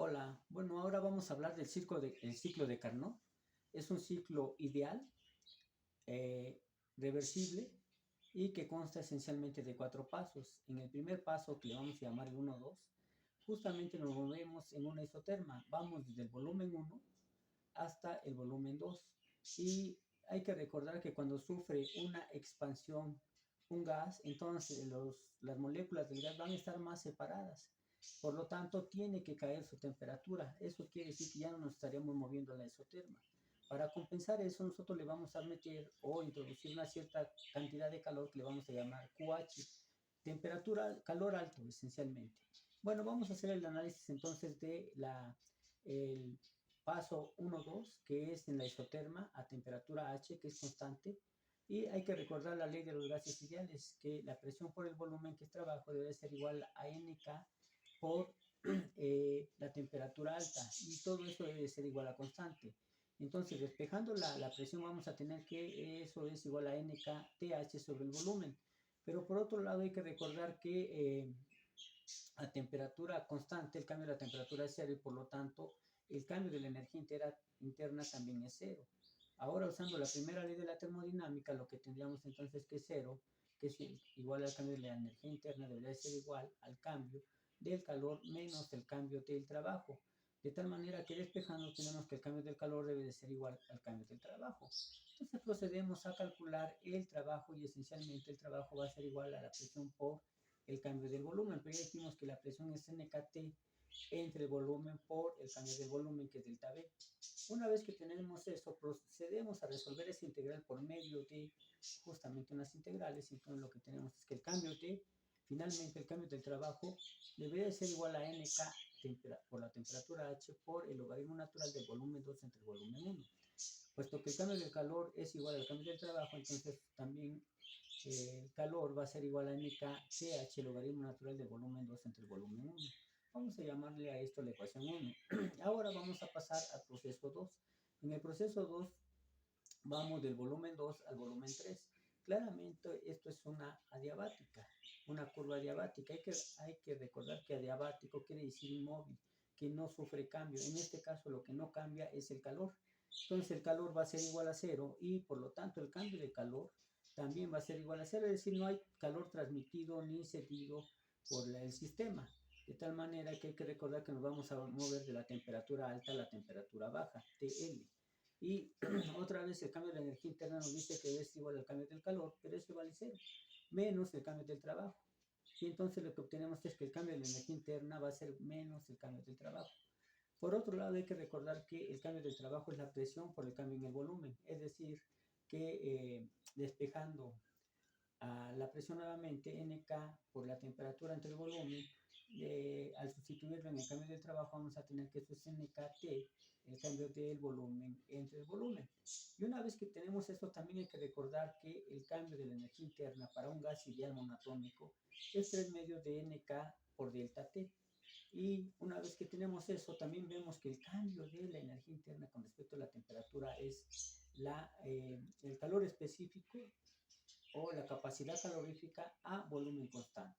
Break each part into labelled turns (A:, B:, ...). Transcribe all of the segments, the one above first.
A: Hola, bueno, ahora vamos a hablar el ciclo de Carnot. Es un ciclo ideal, eh, reversible y que consta esencialmente de cuatro pasos. En el primer paso, que le vamos a llamar el 1-2, justamente nos movemos en una isoterma. Vamos desde el volumen 1 hasta el volumen 2. Y hay que recordar que cuando sufre una expansión un gas, entonces las moléculas del gas van a estar más separadas. Por lo tanto, tiene que caer su temperatura. Eso quiere decir que ya no nos estaríamos moviendo a la isoterma. Para compensar eso, nosotros le vamos a meter o introducir una cierta cantidad de calor que le vamos a llamar QH. Temperatura, calor alto, esencialmente. Bueno, vamos a hacer el análisis entonces de el paso 1-2, que es en la isoterma a temperatura H, que es constante. Y hay que recordar la ley de los gases ideales, que la presión por el volumen que es trabajo debe ser igual a NK por la temperatura alta, y todo eso debe ser igual a constante. Entonces, despejando la presión, vamos a tener que eso es igual a NKTH sobre el volumen. Pero por otro lado, hay que recordar que a temperatura constante, el cambio de la temperatura es cero, y por lo tanto, el cambio de la energía interna también es cero. Ahora, usando la primera ley de la termodinámica, lo que tendríamos entonces que es cero, que es igual al cambio de la energía interna, debería ser igual al cambio del calor menos el cambio del trabajo. De tal manera que despejando tenemos que el cambio del calor debe de ser igual al cambio del trabajo. Entonces procedemos a calcular el trabajo, y esencialmente el trabajo va a ser igual a la presión por el cambio del volumen. Pero ya dijimos que la presión es NKT entre el volumen por el cambio del volumen, que es delta B. Una vez que tenemos eso, procedemos a resolver esa integral por medio de justamente unas integrales. Entonces lo que tenemos es que el cambio de, finalmente el cambio del trabajo debería ser igual a NK por la temperatura H por el logaritmo natural del volumen 2 entre el volumen 1. Puesto que el cambio del calor es igual al cambio del trabajo, entonces también el calor va a ser igual a NKTH, logaritmo natural del volumen 2 entre el volumen 1. Vamos a llamarle a esto la ecuación 1. Ahora vamos a pasar al proceso 2. En el proceso 2 vamos del volumen 2 al volumen 3. Claramente esto es una adiabática, una curva adiabática. Hay que recordar que adiabático quiere decir inmóvil, que no sufre cambio. En este caso lo que no cambia es el calor. Entonces el calor va a ser igual a cero, y por lo tanto el cambio de calor también va a ser igual a cero. Es decir, no hay calor transmitido ni cedido por el sistema. De tal manera que hay que recordar que nos vamos a mover de la temperatura alta a la temperatura baja, TL. Y otra vez el cambio de la energía interna nos dice que es igual al cambio del calor, pero eso vale cero, menos el cambio del trabajo. Y entonces lo que obtenemos es que el cambio de la energía interna va a ser menos el cambio del trabajo. Por otro lado, hay que recordar que el cambio del trabajo es la presión por el cambio en el volumen. Es decir, que despejando a la presión nuevamente, NK por la temperatura entre el volumen, al sustituirlo en el cambio del trabajo, vamos a tener que esto es NKT, el cambio del volumen entre el volumen. Y una vez que tenemos esto, también hay que recordar que el cambio de la energía interna para un gas ideal monoatómico es 3 medios de NK por delta T. Y una vez que tenemos eso, también vemos que el cambio de la energía interna con respecto a la temperatura es el calor específico o la capacidad calorífica a volumen constante.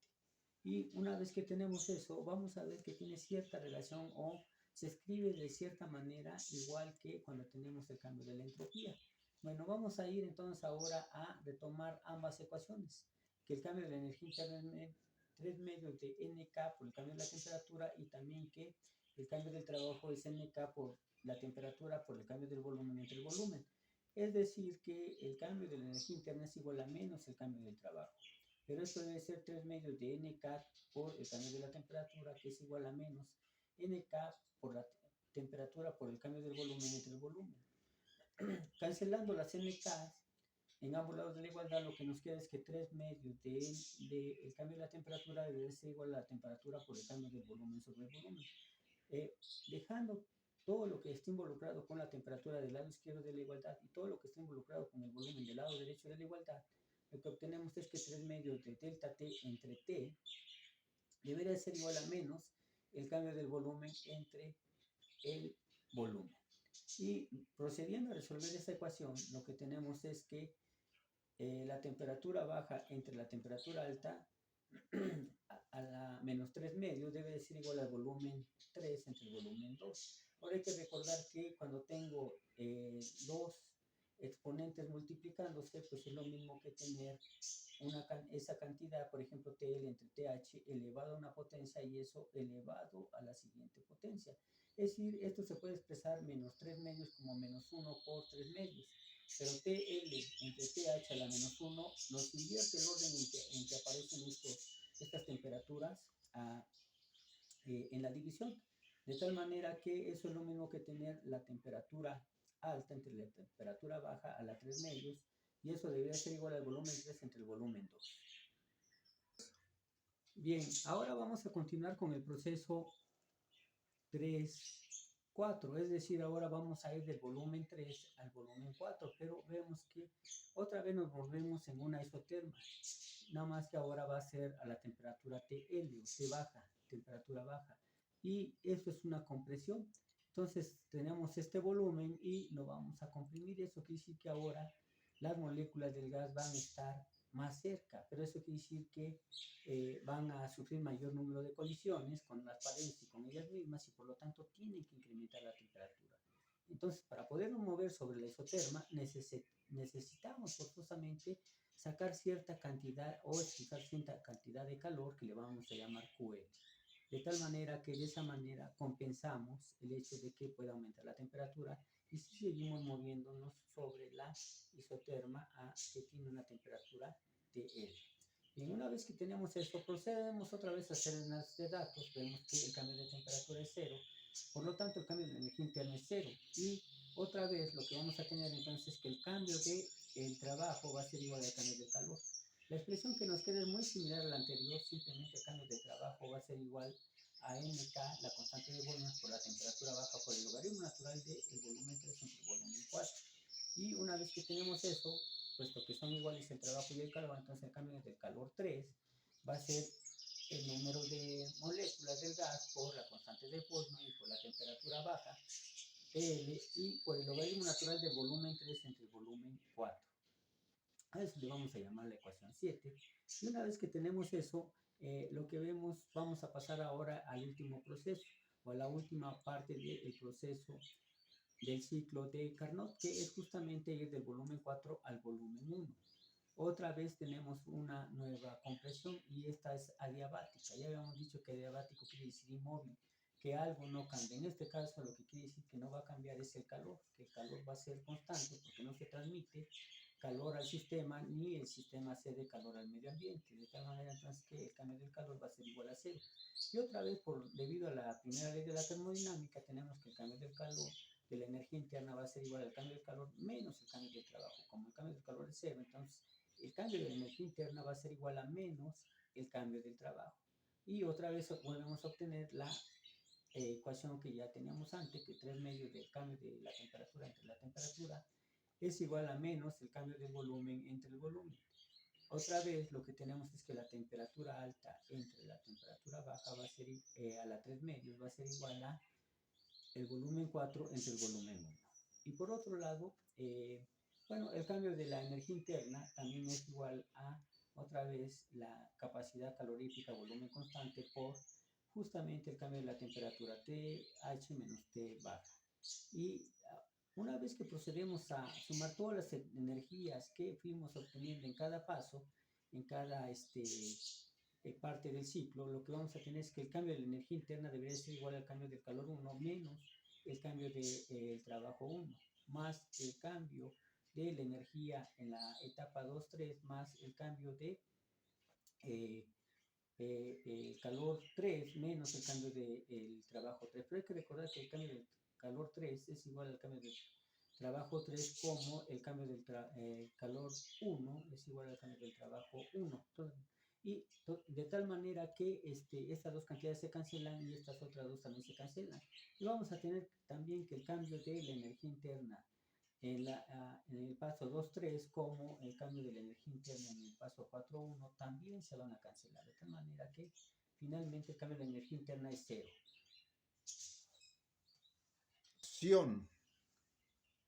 A: Y una vez que tenemos eso, vamos a ver que tiene cierta relación, o se escribe de cierta manera, igual que cuando tenemos el cambio de la entropía. Bueno, vamos a ir entonces ahora a retomar ambas ecuaciones, que el cambio de la energía interna es 3 medios de NK por el cambio de la temperatura, y también que el cambio del trabajo es NK por la temperatura por el cambio del volumen entre el volumen. Es decir, que el cambio de la energía interna es igual a menos el cambio del trabajo. Pero esto debe ser 3 medios de NK por el cambio de la temperatura, que es igual a menos NK por la temperatura por el cambio del volumen entre el volumen. Cancelando las NK en ambos lados de la igualdad, lo que nos queda es que 3 medios de el cambio de la temperatura debe ser igual a la temperatura por el cambio del volumen sobre el volumen. Dejando todo lo que esté involucrado con la temperatura del lado izquierdo de la igualdad y todo lo que esté involucrado con el volumen del lado derecho de la igualdad, lo que obtenemos es que 3 medios de delta T entre T debería ser igual a menos el cambio del volumen entre el volumen. Y procediendo a resolver esta ecuación, lo que tenemos es que la temperatura baja entre la temperatura alta a la menos 3 medios debe de ser igual al volumen 3 entre el volumen 2. Ahora hay que recordar que cuando tengo dos exponentes multiplicándose, pues es lo mismo que tener esa cantidad, por ejemplo, TL entre TH elevado a una potencia y eso elevado a la siguiente potencia. Es decir, esto se puede expresar menos 3 medios como menos 1 por 3 medios. Pero TL entre TH a la menos 1 nos invierte el orden en que aparecen estas temperaturas en la división. De tal manera que eso es lo mismo que tener la temperatura alta entre la temperatura baja a la 3 medios, y eso debería ser igual al volumen 3 entre el volumen 2. Bien, ahora vamos a continuar con el proceso 3, 4, es decir, ahora vamos a ir del volumen 3 al volumen 4, pero vemos que otra vez nos volvemos en una isoterma, nada más que ahora va a ser a la temperatura TL, T baja, temperatura baja, y esto es una compresión. Entonces tenemos este volumen y lo vamos a comprimir. Eso quiere decir que ahora las moléculas del gas van a estar más cerca, pero eso quiere decir que van a sufrir mayor número de colisiones con las paredes y con ellas mismas, y por lo tanto tienen que incrementar la temperatura. Entonces, para podernos mover sobre la isoterma, necesitamos forzosamente sacar cierta cantidad o expulsar cierta cantidad de calor que le vamos a llamar QL. De tal manera que de esa manera compensamos el hecho de que pueda aumentar la temperatura y si seguimos moviéndonos sobre la isoterma que tiene una temperatura TL. Bien, una vez que tenemos esto, procedemos otra vez a hacer el análisis de datos. Vemos que el cambio de temperatura es cero, por lo tanto el cambio de energía interna es cero, y otra vez lo que vamos a tener entonces es que el cambio del trabajo va a ser igual al cambio del calor. La expresión que nos queda es muy similar a la anterior, simplemente el cambio de trabajo va a ser igual a mk, la constante de volumen, por la temperatura baja por el logaritmo natural del volumen 3 entre el volumen 4. Y una vez que tenemos eso, puesto que son iguales el trabajo y el calor, entonces el cambio del calor 3 va a ser el número de moléculas del gas por la constante de Boltzmann y por la temperatura baja, TL, y por el logaritmo natural del volumen 3 entre el volumen 4. A eso le vamos a llamar la ecuación 7. Y una vez que tenemos eso, lo que vemos, vamos a pasar ahora al último proceso, o a la última parte del proceso del ciclo de Carnot, que es justamente ir del volumen 4 al volumen 1. Otra vez tenemos una nueva compresión y esta es adiabática. Ya habíamos dicho que adiabático quiere decir inmóvil, que algo no cambia. En este caso lo que quiere decir que no va a cambiar es el calor, que el calor va a ser constante porque no se transmite calor al sistema ni el sistema cede calor al medio ambiente, de tal manera entonces que el cambio del calor va a ser igual a cero. Y otra vez, debido a la primera ley de la termodinámica, tenemos que el cambio del calor de la energía interna va a ser igual al cambio del calor menos el cambio del trabajo. Como el cambio del calor es cero, entonces el cambio de la energía interna va a ser igual a menos el cambio del trabajo. Y otra vez volvemos a obtener la ecuación que ya teníamos antes, que 3 medios del cambio de la temperatura entre la temperatura es igual a menos el cambio del volumen entre el volumen. Otra vez lo que tenemos es que la temperatura alta entre la temperatura baja va a ser a la 3 medios, va a ser igual a el volumen 4 entre el volumen 1. Y por otro lado, bueno, el cambio de la energía interna también es igual a, otra vez, la capacidad calorífica volumen constante por justamente el cambio de la temperatura TH menos T baja. Y una vez que procedemos a sumar todas las energías que fuimos obteniendo en cada paso, en cada parte del ciclo, lo que vamos a tener es que el cambio de la energía interna debería ser igual al cambio del calor 1 menos el cambio del trabajo 1, más el cambio de la energía en la etapa 2, 3, más el cambio de el calor 3 menos el cambio del trabajo 3. Pero hay que recordar que el cambio del calor 3 es igual al cambio del trabajo 3 como el cambio del calor 1 es igual al cambio del trabajo 1. Entonces, y de tal manera que estas dos cantidades se cancelan y estas otras dos también se cancelan. Y vamos a tener también que el cambio de la energía interna en el paso 2-3 como el cambio de la energía interna en el paso 4-1 también se van a cancelar, de tal manera que finalmente el cambio de la energía interna es cero.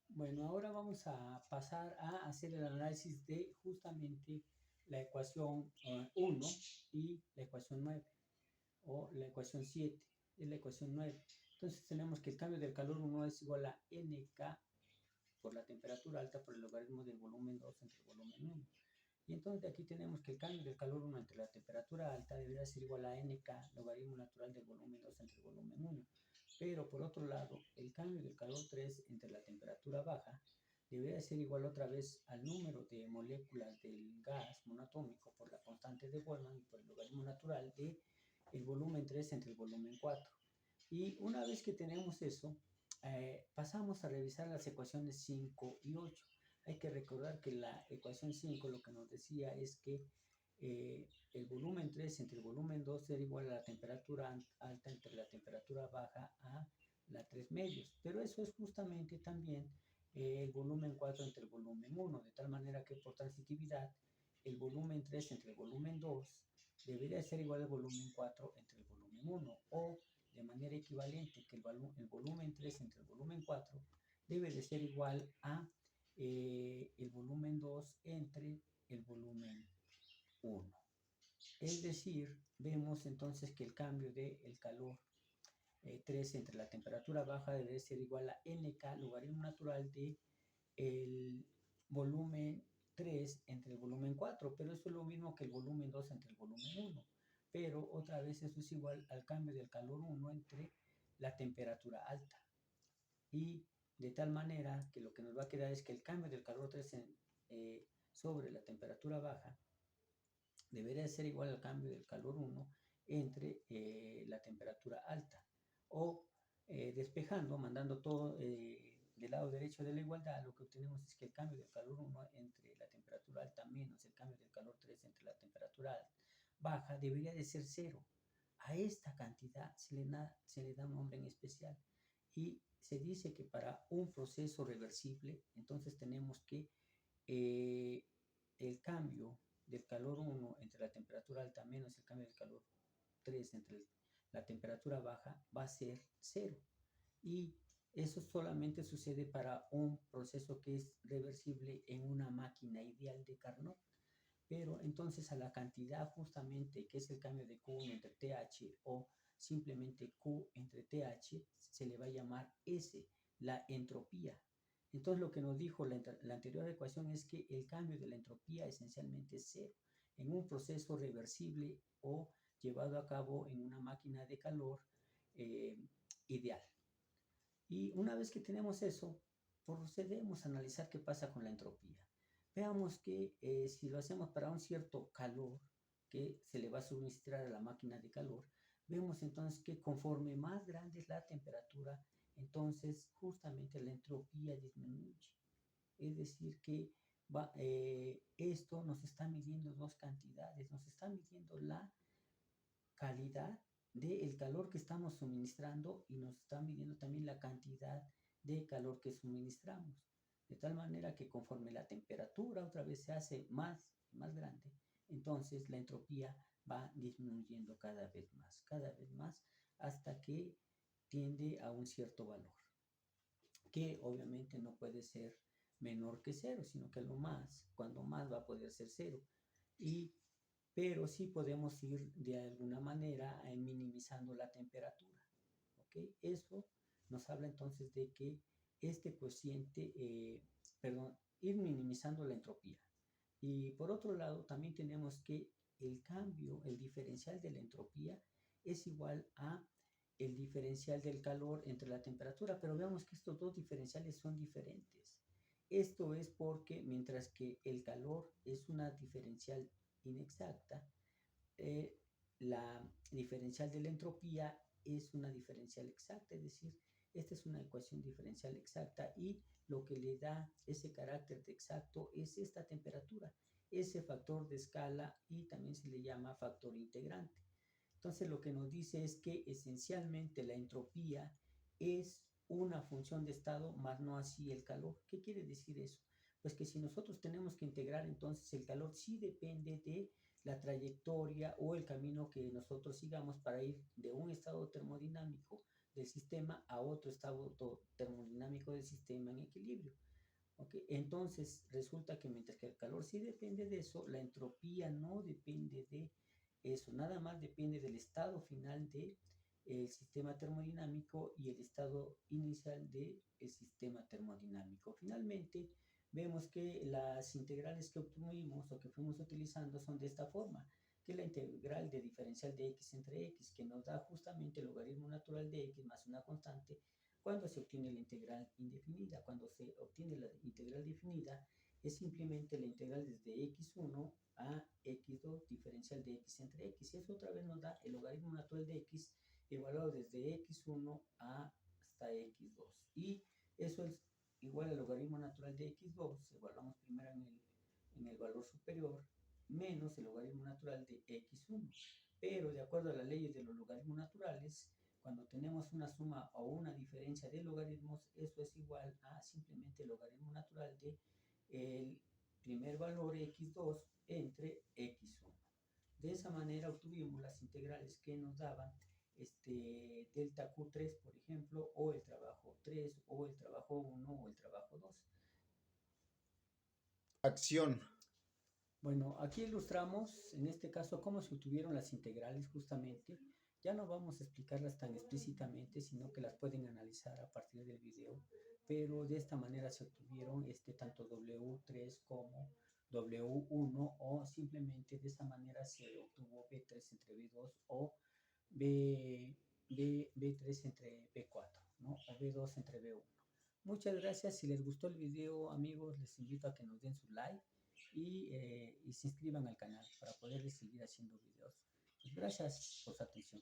A: Bueno, ahora vamos a pasar a hacer el análisis de justamente la ecuación 1 y la ecuación 9, o la ecuación 7 es la ecuación 9. Entonces tenemos que el cambio del calor 1 es igual a nk por la temperatura alta por el logaritmo del volumen 2 entre el volumen 1. Y entonces aquí tenemos que el cambio del calor 1 entre la temperatura alta debería ser igual a nk, logaritmo natural del volumen 2 entre el volumen 1. Pero por otro lado, el cambio del calor 3 entre la temperatura baja debería ser igual otra vez al número de moléculas del gas monoatómico por la constante de Boltzmann y por el logaritmo natural de el volumen 3 entre el volumen 4. Y una vez que tenemos eso, pasamos a revisar las ecuaciones 5 y 8. Hay que recordar que la ecuación 5 lo que nos decía es que el volumen 3 entre el volumen 2 era igual a la temperatura alta entre la temperatura baja a la 3 medios. Pero eso es justamente también el volumen 4 entre el volumen 1, de tal manera que por transitividad el volumen 3 entre el volumen 2 debería ser igual al volumen 4 entre el volumen 1, o de manera equivalente que el volumen 3 entre el volumen 4 debe de ser igual a el volumen 2 entre el volumen 1. Es decir, vemos entonces que el cambio del calor 3 entre la temperatura baja debe ser igual a nk logaritmo natural de el volumen 3 entre el volumen 4, pero eso es lo mismo que el volumen 2 entre el volumen 1. Pero otra vez eso es igual al cambio del calor 1 entre la temperatura alta. Y de tal manera que lo que nos va a quedar es que el cambio del calor 3 sobre la temperatura baja debería ser igual al cambio del calor 1 entre la temperatura alta. O despejando, mandando todo del lado derecho de la igualdad, lo que obtenemos es que el cambio del calor 1 entre la temperatura alta menos el cambio del calor 3 entre la temperatura baja debería de ser 0. A esta cantidad se le da un nombre en especial. Y se dice que para un proceso reversible, entonces tenemos que el cambio del calor 1 entre la temperatura alta menos el cambio del calor 3 entre la temperatura baja va a ser 0. Y eso solamente sucede para un proceso que es reversible en una máquina ideal de Carnot. Pero entonces a la cantidad justamente que es el cambio de Q1 entre TH o simplemente Q entre TH se le va a llamar S, la entropía. Entonces lo que nos dijo la anterior ecuación es que el cambio de la entropía esencialmente es 0 en un proceso reversible o llevado a cabo en una máquina de calor ideal. Y una vez que tenemos eso, procedemos a analizar qué pasa con la entropía. Veamos que si lo hacemos para un cierto calor que se le va a suministrar a la máquina de calor, vemos entonces que conforme más grande es la temperatura, entonces justamente la entropía disminuye. Es decir, que esto nos está midiendo dos cantidades, nos está midiendo la calidad del calor que estamos suministrando y nos está midiendo también la cantidad de calor que suministramos. De tal manera que conforme la temperatura otra vez se hace más grande, entonces la entropía va disminuyendo cada vez más, hasta que tiende a un cierto valor, que obviamente no puede ser menor que 0, sino que cuando más va a poder ser 0. Pero sí podemos ir de alguna manera minimizando la temperatura. ¿Okay? Eso nos habla entonces de que este cociente, ir minimizando la entropía. Y por otro lado, también tenemos que el cambio, el diferencial de la entropía es igual a el diferencial del calor entre la temperatura, pero veamos que estos dos diferenciales son diferentes. Esto es porque mientras que el calor es una diferencial inexacta, la diferencial de la entropía es una diferencial exacta, es decir, esta es una ecuación diferencial exacta y lo que le da ese carácter de exacto es esta temperatura, ese factor de escala, y también se le llama factor integrante. Entonces lo que nos dice es que esencialmente la entropía es una función de estado, más no así el calor. ¿Qué quiere decir eso? Pues que si nosotros tenemos que integrar, entonces el calor sí depende de la trayectoria o el camino que nosotros sigamos para ir de un estado termodinámico del sistema a otro estado termodinámico del sistema en equilibrio. ¿Ok? Entonces, resulta que mientras que el calor sí depende de eso, la entropía no depende de eso, nada más depende del estado final del sistema termodinámico y el estado inicial del sistema termodinámico. Finalmente, vemos que las integrales que obtuvimos o que fuimos utilizando son de esta forma, que la integral de diferencial de x entre x, que nos da justamente el logaritmo natural de x más una constante, cuando se obtiene la integral indefinida. Cuando se obtiene la integral definida, es simplemente la integral desde x1 a x2 diferencial de x entre x. Y eso otra vez nos da el logaritmo natural de x evaluado desde x1 hasta x2. Y eso es igual al logaritmo natural de x2, evaluamos primero en el valor superior, menos el logaritmo natural de x1. Pero de acuerdo a las leyes de los logaritmos naturales, cuando tenemos una suma o una diferencia de logaritmos, eso es igual a simplemente el logaritmo natural de el primer valor x2 entre x1. De esa manera obtuvimos las integrales que nos daban delta Q3, por ejemplo, o el trabajo 3, o el trabajo 1, o el trabajo 2.
B: Acción.
A: Bueno, aquí ilustramos, en este caso, cómo se obtuvieron las integrales justamente. Ya no vamos a explicarlas tan explícitamente, sino que las pueden analizar a partir del video, pero de esta manera se obtuvieron tanto W3 como W1, o simplemente de esa manera se obtuvo B3 entre B2 o B3 entre B4, ¿no? O B2 entre B1. Muchas gracias. Si les gustó el video, amigos, les invito a que nos den su like y se inscriban al canal para poder seguir haciendo videos. Pues gracias por su atención.